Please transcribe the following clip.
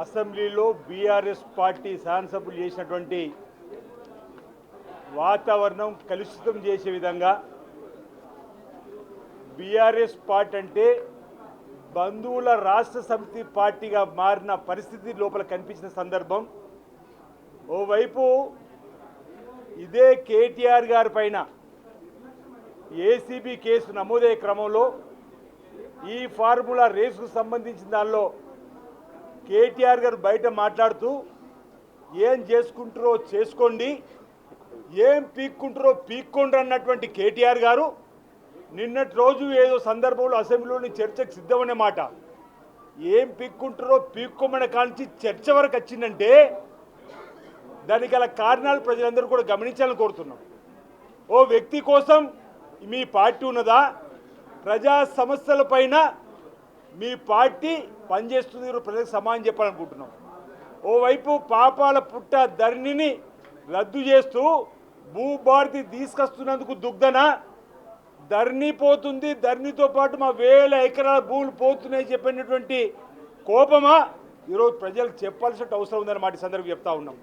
అసెంబ్లీలో BRS party శాసనసభ్యులు చేసినటువంటి వాతావరణం కలుషితం చేసే విధంగా బీఆర్ఎస్ పార్టీ అంటే బంధువుల రాష్ట్ర సమితి పార్టీగా మారిన పరిస్థితి లోపల కనిపించిన సందర్భం. ఓవైపు ఇదే కేటీఆర్ గారి పైన ఏసీబీ కేసు నమోదయ్యే క్రమంలో ఈ ఫార్ములా రేసుకు సంబంధించిన దానిలో కేటీఆర్ గారు బయట మాట్లాడుతూ ఏం చేసుకుంటారో చేసుకోండి, ఏం పీక్కుంటారో పీక్కోండి అన్నటువంటి కేటీఆర్ గారు నిన్నటి రోజు ఏదో సందర్భంలో అసెంబ్లీలోని చర్చకు సిద్ధమనే మాట. ఏం పీక్కుంటారో పీక్కోమని కాంచి చర్చ వరకు వచ్చిందంటే దానికి గల కారణాలు ప్రజలందరూ కూడా గమనించాలని కోరుతున్నాం. ఓ వ్యక్తి కోసం మీ పార్టీ ఉన్నదా? ప్రజా సమస్యలపైన మీ పార్టీ పనిచేస్తుంది, ప్రజలకు సమాధానం చెప్పాలనుకుంటున్నాం. ఓవైపు పాపాల పుట్ట ధరణిని రద్దు చేస్తూ భూభారతి తీసుకొస్తున్నందుకు దుగ్ధన ధరణి పోతుంది, ధరణితో పాటు మా వేల ఎకరాల భూములు పోతున్నాయి చెప్పినటువంటి కోపమా ఈరోజు ప్రజలకు చెప్పాల్సిన అవసరం ఉందన్నమాట ఈ సందర్భంగా చెప్తా ఉన్నాం.